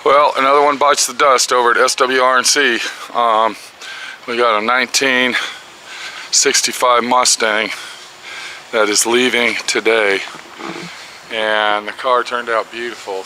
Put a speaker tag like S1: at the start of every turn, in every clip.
S1: Well, another one bites the dust over at SWRC. We got a 1965 Mustang that is leaving today, and the car turned out beautiful.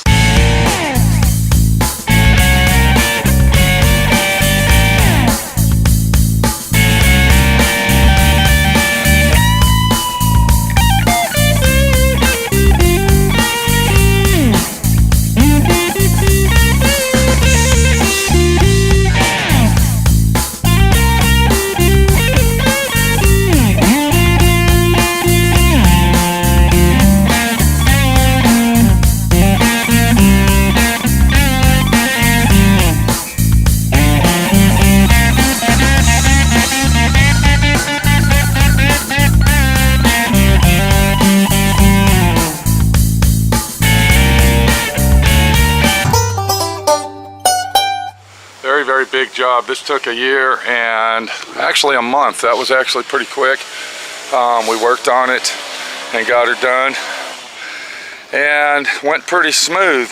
S1: Very big job. This took a year and actually a month. That was actually pretty quick. We worked on it and got her done and went pretty smooth.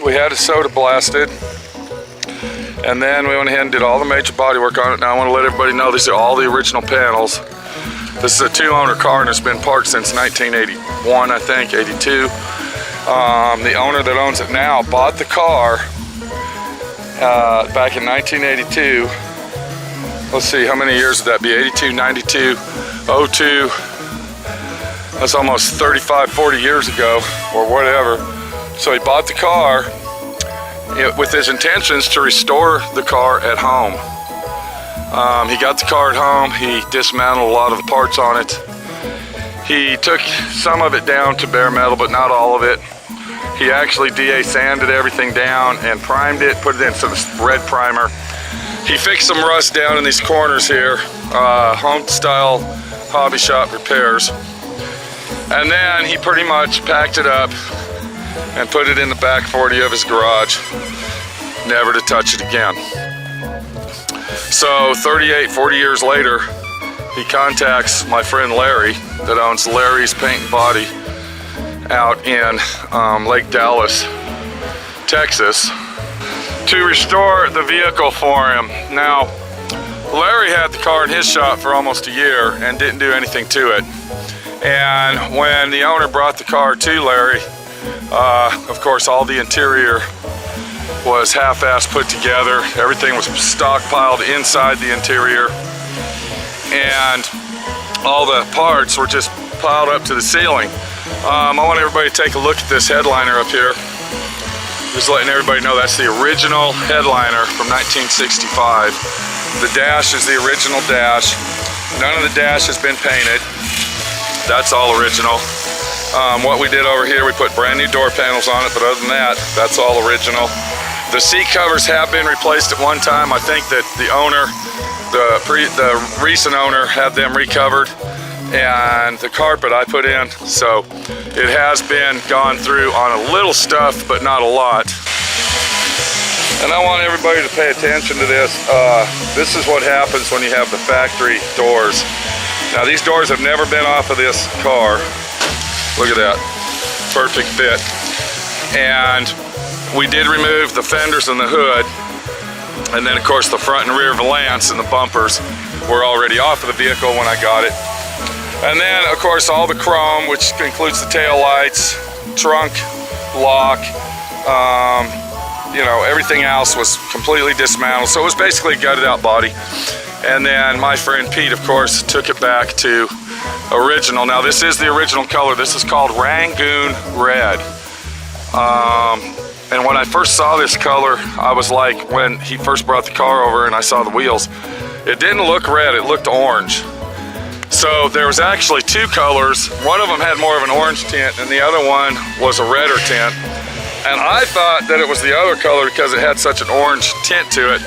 S1: We had it soda blasted, and then we went ahead and did all the major body work on it. Now I want to let everybody know these are all the original panels. This is a 2-owner car and it's been parked since 1981, I think, 82. The owner that owns it now bought the car back in 1982. Let's see, how many years would that be? 82, 92, 02. That's almost 35, 40 years ago or whatever. So he bought the car with his intentions to restore the car at home. He got the car at home. He dismantled a lot of the parts on it. He took some of it down to bare metal, but not all of it. He actually DA sanded everything down and primed it, put it in some red primer. He fixed some rust down in these corners here, home style hobby shop repairs. And then he pretty much packed it up and put it in the back 40 of his garage, never to touch it again. So 38, 40 years later, he contacts my friend Larry that owns Larry's Paint and Body out in Lake Dallas, Texas, to restore the vehicle for him. Now, Larry had the car in his shop for almost a year and didn't do anything to it. And when the owner brought the car to Larry, of course all the interior was half-assed put together. Everything was stockpiled inside the interior, and all the parts were just piled up to the ceiling. I want everybody to take a look at this headliner up here. Just letting everybody know that's the original headliner from 1965. The dash is the original dash. None of the dash has been painted. That's all original. What we did over here, we put brand new door panels on it, but other than that, that's all original. The seat covers have been replaced at one time. I think that the owner, the recent owner, had them recovered, and the carpet I put in, so it has been gone through on a little stuff, but not a lot. And I want everybody to pay attention to this. This is what happens when you have the factory doors. Now these doors have never been off of this car. Look at that, perfect fit. And we did remove the fenders and the hood, and then of course the front and rear valance and the bumpers were already off of the vehicle when I got it. And then of course all the chrome, which includes the tail lights, trunk, lock, you know, everything else was completely dismantled. So it was basically a gutted out body. And then my friend Pete, of course, took it back to original. Now this is the original color. This is called Rangoon Red. And when I first saw this color, I was like, when he first brought the car over and I saw the wheels, it didn't look red, it looked orange. So there was actually two colors. One of them had more of an orange tint and the other one was a redder tint. And I thought that it was the other color because it had such an orange tint to it,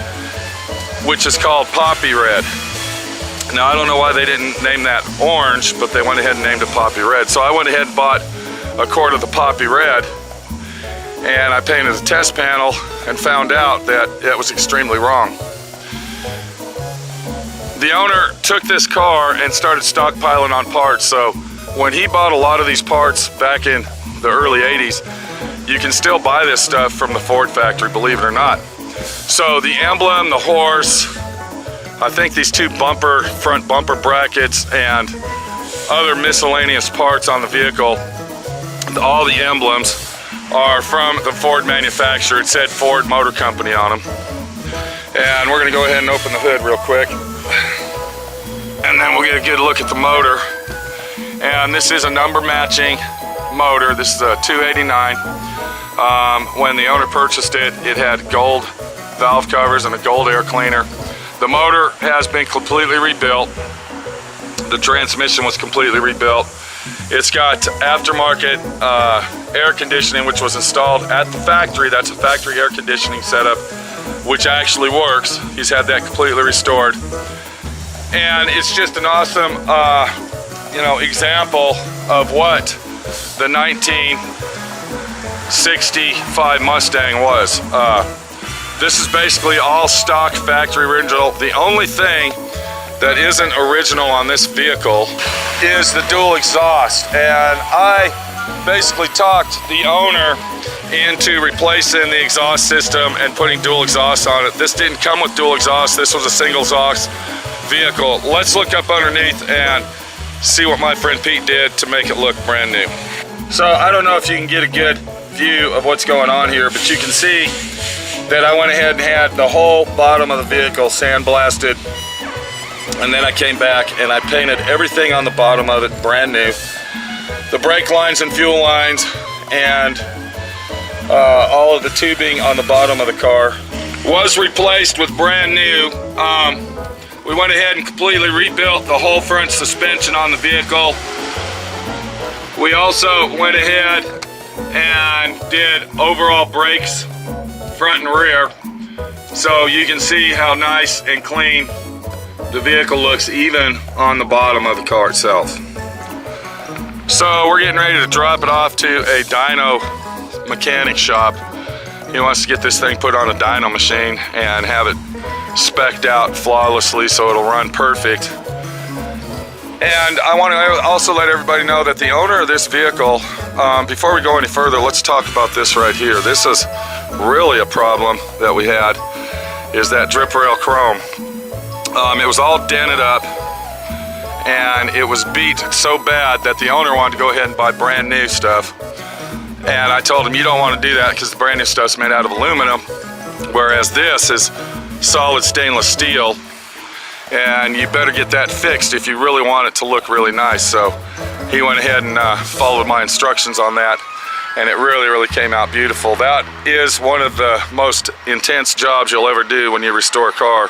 S1: which is called poppy red. Now I don't know why they didn't name that orange, but they went ahead and named it poppy red. So I went ahead and bought a quart of the poppy red, and I painted a test panel and found out that it was extremely wrong. The owner took this car and started stockpiling on parts. So when he bought a lot of these parts back in the early 80s, you can still buy this stuff from the Ford factory, believe it or not. So the emblem, the horse, I think these two front bumper brackets, and other miscellaneous parts on the vehicle, all the emblems are from the Ford manufacturer. It said Ford Motor Company on them. And we're gonna go ahead and open the hood real quick. And then we'll get a good look at the motor. And this is a number matching motor. This is a 289. When the owner purchased it, it had gold valve covers and a gold air cleaner. The motor has been completely rebuilt. The transmission was completely rebuilt. It's got aftermarket air conditioning, which was installed at the factory. That's a factory air conditioning setup, which actually works. He's had that completely restored. And it's just an awesome, example of what the 1965 Mustang was. This is basically all stock factory original. The only thing that isn't original on this vehicle is the dual exhaust, and I basically talked the owner into replacing the exhaust system and putting dual exhaust on it. This didn't come with dual exhaust. This was a single exhaust vehicle. Let's look up underneath and see what my friend Pete did to make it look brand new. So I don't know if you can get a good view of what's going on here, but you can see that I went ahead and had the whole bottom of the vehicle sandblasted. And then I came back and I painted everything on the bottom of it brand new. The brake lines and fuel lines and all of the tubing on the bottom of the car was replaced with brand new. We went ahead and completely rebuilt the whole front suspension on the vehicle. We also went ahead and did overall brakes, front and rear. So you can see how nice and clean the vehicle looks even on the bottom of the car itself. So we're getting ready to drop it off to a dyno mechanic shop. He wants to get this thing put on a dyno machine and have it spec'd out flawlessly so it'll run perfect. And I want to also let everybody know that the owner of this vehicle, before we go any further, let's talk about this right here. This is really a problem that we had, is that drip rail chrome. It was all dented up and it was beat so bad that the owner wanted to go ahead and buy brand new stuff. And I told him, you don't want to do that because the brand new stuff's made out of aluminum, whereas this is solid stainless steel. And you better get that fixed if you really want it to look really nice. So he went ahead and followed my instructions on that, and it really came out beautiful. That is one of the most intense jobs you'll ever do when you restore a car,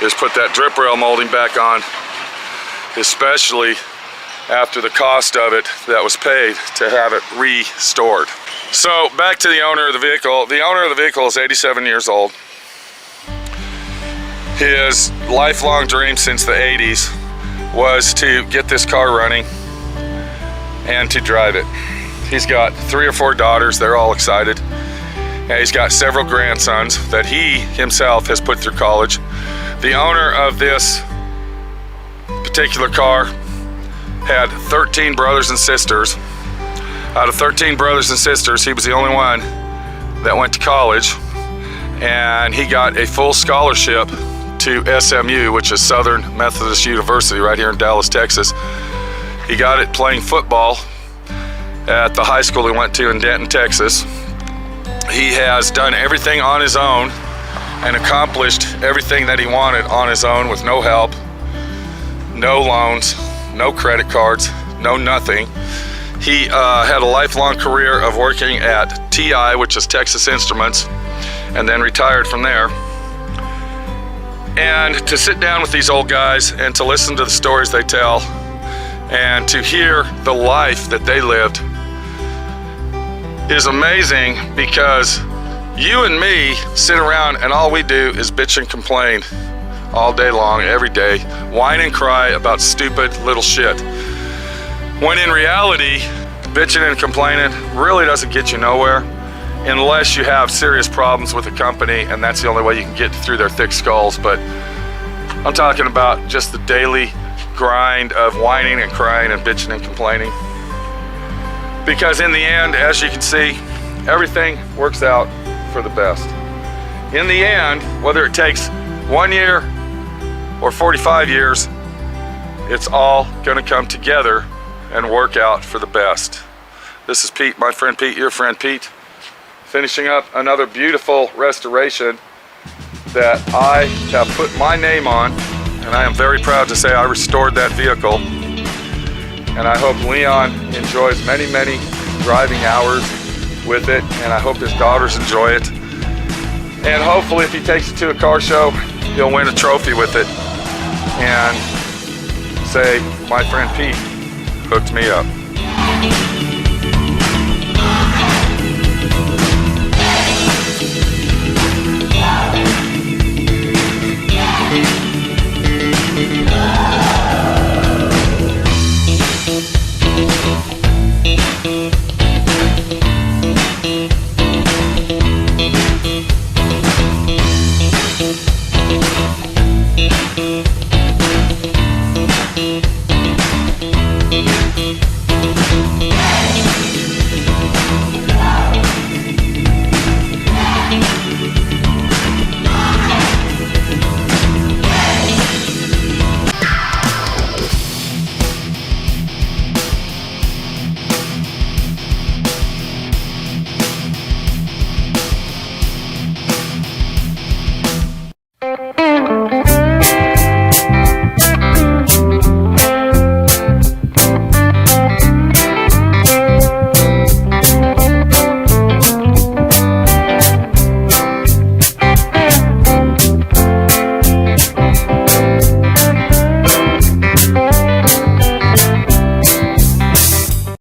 S1: is put that drip rail molding back on, especially after the cost of it that was paid to have it restored. So back to the owner of the vehicle. The owner of the vehicle is 87 years old. His lifelong dream since the 80s was to get this car running and to drive it. He's got 3 or 4 daughters, they're all excited. And he's got several grandsons that he himself has put through college. The owner of this particular car had 13 brothers and sisters. Out of 13 brothers and sisters, he was the only one that went to college, and he got a full scholarship to SMU, which is Southern Methodist University right here in Dallas, Texas. He got it playing football at the high school he went to in Denton, Texas. He has done everything on his own and accomplished everything that he wanted on his own with no help, no loans, no credit cards, no nothing. He had a lifelong career of working at TI, which is Texas Instruments, and then retired from there. And to sit down with these old guys and to listen to the stories they tell and to hear the life that they lived is amazing, because you and me sit around and all we do is bitch and complain all day long, every day, whine and cry about stupid little shit. When in reality, bitching and complaining really doesn't get you nowhere unless you have serious problems with the company, and that's the only way you can get through their thick skulls. But I'm talking about just the daily grind of whining and crying and bitching and complaining. Because in the end, as you can see, everything works out for the best. In the end, whether it takes 1 year or 45 years, it's all gonna come together and work out for the best. This is Pete, my friend Pete, your friend Pete, finishing up another beautiful restoration that I have put my name on, and I am very proud to say I restored that vehicle. And I hope Leon enjoys many, many driving hours with it, and I hope his daughters enjoy it. And hopefully if he takes it to a car show, he'll win a trophy with it and say, my friend Pete hooked me up.